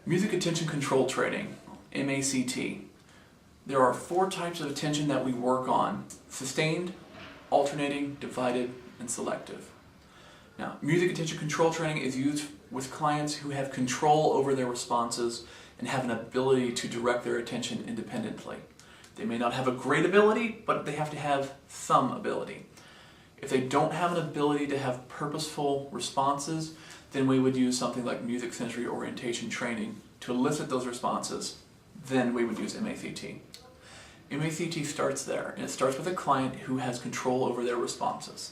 Music attention control training, MACT. There are 4 types of attention that we work on: sustained, alternating, divided, and selective. Now, music attention control training is used with clients who have control over their responses and have an ability to direct their attention independently. They may not have a great ability, but they have to have some ability. If they don't have an ability to have purposeful responses, then we would use something like music sensory orientation training to elicit those responses. Then we would use MACT. MACT starts there, and it starts with a client who has control over their responses.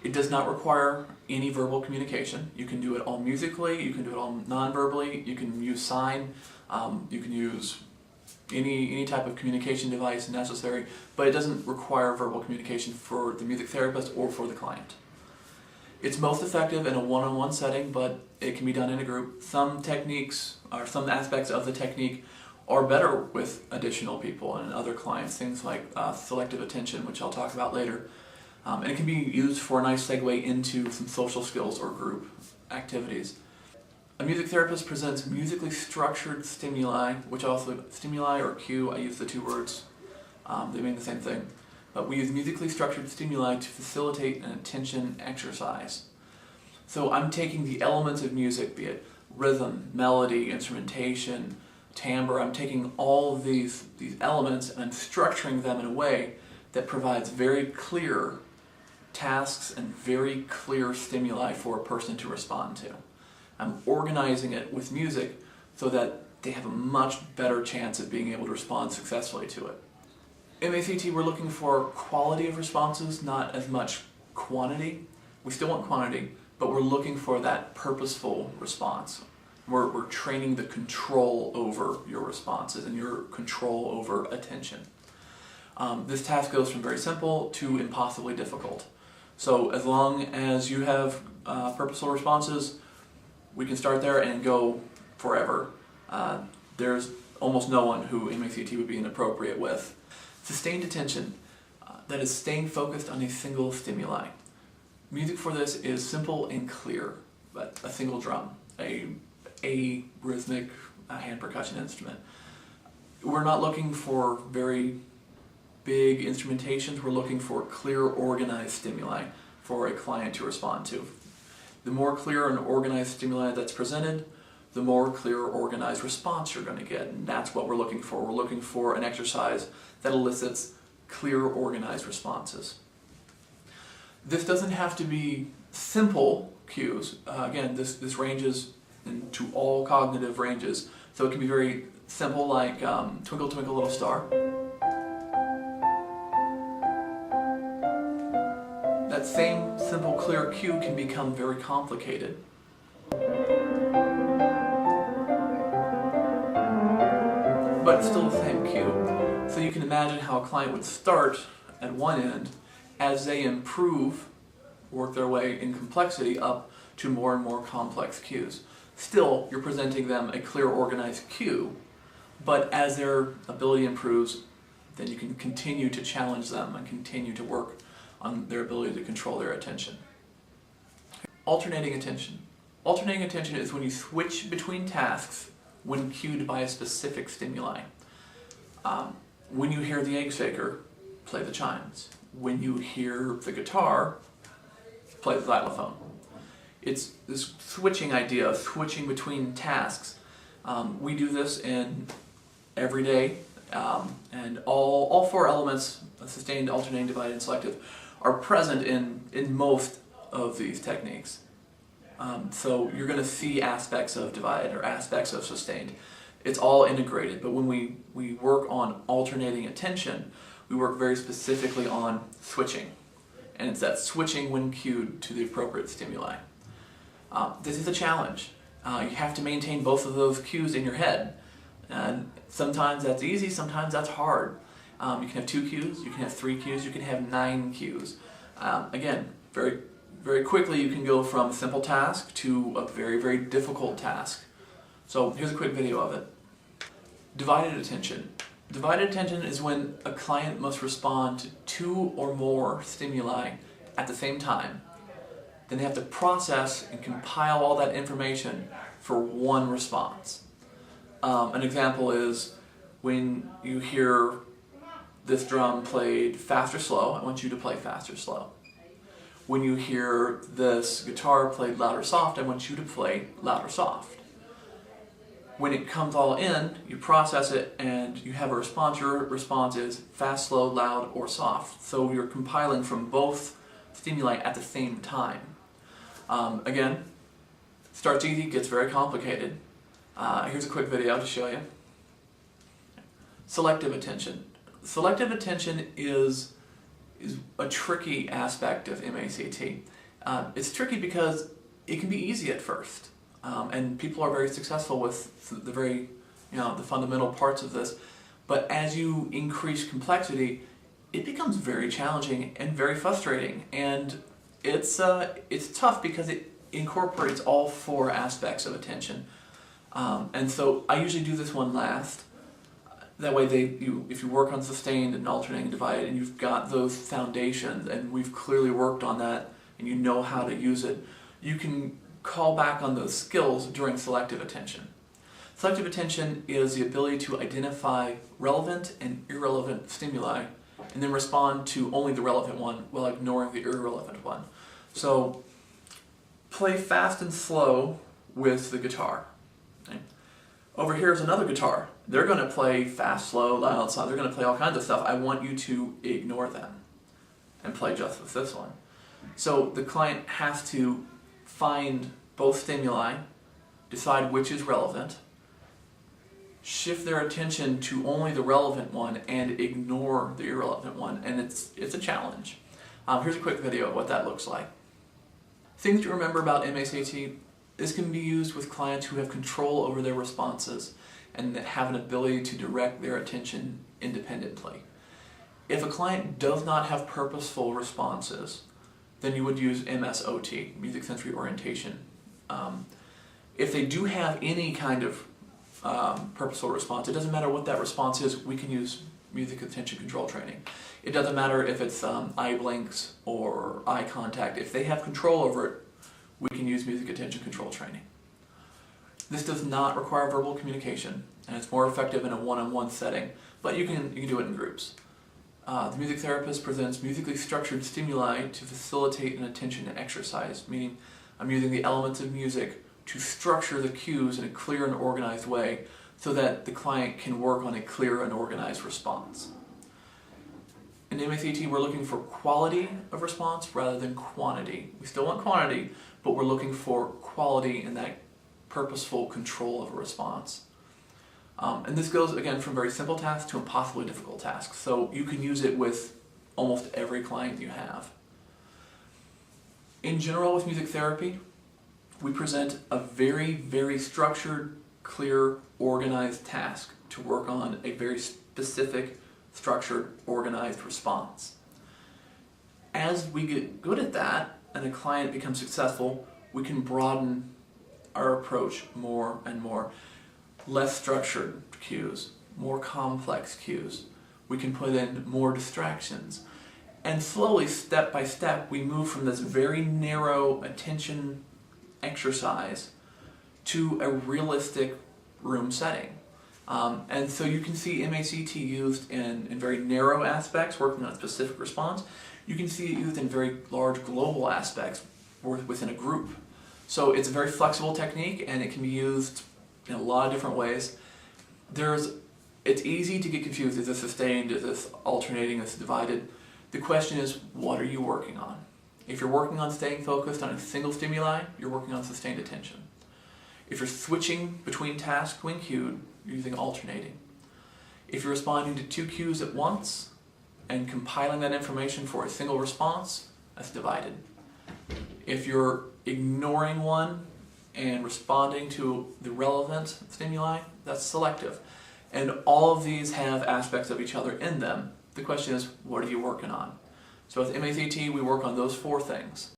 It does not require any verbal communication. You can do it all musically, you can do it all non-verbally, you can use sign, you can use any type of communication device necessary, but it doesn't require verbal communication for the music therapist or for the client. It's most effective in a one-on-one setting, but it can be done in a group. Some techniques, or some aspects of the technique, are better with additional people and other clients, things like selective attention, which I'll talk about later. And it can be used for a nice segue into some social skills or group activities. A music therapist presents musically structured stimuli, which also, stimuli or cue, I use the 2 words, they mean the same thing. But we use musically structured stimuli to facilitate an attention exercise. So I'm taking the elements of music, be it rhythm, melody, instrumentation, timbre, I'm taking all of these elements and I'm structuring them in a way that provides very clear tasks and very clear stimuli for a person to respond to. I'm organizing it with music so that they have a much better chance of being able to respond successfully to it. In MACT, we're looking for quality of responses, not as much quantity. We still want quantity, but we're looking for that purposeful response. We're training the control over your responses and your control over attention. This task goes from very simple to impossibly difficult. So as long as you have purposeful responses, we can start there and go forever. There's almost no one who MACT would be inappropriate with. Sustained attention, that is staying focused on a single stimuli. Music for this is simple and clear, but a single drum, a rhythmic hand percussion instrument. We're not looking for very big instrumentations, we're looking for clear, organized stimuli for a client to respond to. The more clear and organized stimuli that's presented, the more clear, organized response you're going to get, and that's what we're looking for. We're looking for an exercise that elicits clear, organized responses. This doesn't have to be simple cues. Again, this ranges into all cognitive ranges, so it can be very simple, like Twinkle Twinkle Little Star. That same simple, clear cue can become very complicated. But it's still the same cue. So you can imagine how a client would start at one end as they improve, work their way in complexity up to more and more complex cues. Still, you're presenting them a clear, organized cue, but as their ability improves, then you can continue to challenge them and continue to work on their ability to control their attention. Alternating attention. Alternating attention is when you switch between tasks when cued by a specific stimuli. When you hear the egg shaker, play the chimes. When you hear the guitar, play the xylophone. It's this switching idea of switching between tasks. We do this in every day, and all 4 elements, sustained, alternating, divided, and selective, are present in most of these techniques. So you're going to see aspects of divided or aspects of sustained. It's all integrated, but when we work on alternating attention, we work very specifically on switching. And it's that switching when cued to the appropriate stimuli. This is a challenge. You have to maintain both of those cues in your head. And sometimes that's easy, sometimes that's hard. You can have 2 cues, you can have 3 cues, you can have 9 cues. Again, very quickly you can go from a simple task to a very, very difficult task. So here's a quick video of it. Divided attention. Divided attention is when a client must respond to 2 or more stimuli at the same time. then they have to process and compile all that information for one response. An example is when you hear this drum played fast or slow, I want you to play fast or slow. When you hear this guitar played loud or soft, I want you to play loud or soft. When it comes all in, you process it and you have a response. Your response is fast, slow, loud, or soft. So you're compiling from both stimuli at the same time. Again, starts easy, gets very complicated. Here's a quick video to show you. Selective attention. Selective attention is a tricky aspect of MACT. It's tricky because it can be easy at first. And people are very successful with the fundamental parts of this. But as you increase complexity, it becomes very challenging and very frustrating. And it's tough because it incorporates all four aspects of attention. And so I usually do this one last. That way if you work on sustained and alternating and divided and you've got those foundations and we've clearly worked on that and you know how to use it, you can call back on those skills during selective attention. Selective attention is the ability to identify relevant and irrelevant stimuli and then respond to only the relevant one while ignoring the irrelevant one. So play fast and slow with the guitar. Okay? Over here is another guitar. They're going to play fast, slow, loud, soft. They're going to play all kinds of stuff. I want you to ignore them and play just with this one. So the client has to find both stimuli, decide which is relevant, shift their attention to only the relevant one and ignore the irrelevant one, and it's a challenge. Here's a quick video of what that looks like. Things to remember about MACT: this can be used with clients who have control over their responses and that have an ability to direct their attention independently. If a client does not have purposeful responses, then you would use MSOT, music sensory orientation. If they do have any kind of purposeful response, it doesn't matter what that response is, we can use music attention control training. It doesn't matter if it's eye blinks or eye contact. If they have control over it, we can use music attention control training. This does not require verbal communication, and it's more effective in a one-on-one setting, but you can do it in groups. The music therapist presents musically structured stimuli to facilitate an attention exercise, meaning I'm using the elements of music to structure the cues in a clear and organized way so that the client can work on a clear and organized response. In MACT, we're looking for quality of response rather than quantity. We still want quantity, but we're looking for quality in that purposeful control of a response. And this goes, again, from very simple tasks to impossibly difficult tasks. So you can use it with almost every client you have. In general, with music therapy, we present a very, very structured, clear, organized task to work on a very specific, structured, organized response. As we get good at that, and a client becomes successful, we can broaden our approach more and more. Less structured cues, more complex cues. We can put in more distractions. And slowly, step by step, we move from this very narrow attention exercise to a realistic room setting. And so you can see MACT used in very narrow aspects, working on a specific response. You can see it used in very large global aspects within a group. So it's a very flexible technique, and it can be used in a lot of different ways. It's easy to get confused. Is this sustained? Is this alternating? Is this divided? The question is, what are you working on? If you're working on staying focused on a single stimuli, you're working on sustained attention. If you're switching between tasks when cued, you're using alternating. If you're responding to two cues at once and compiling that information for a single response, that's divided. If you're ignoring one and responding to the relevant stimuli, that's selective. And all of these have aspects of each other in them. The question is, what are you working on? So with MACT, we work on those four things.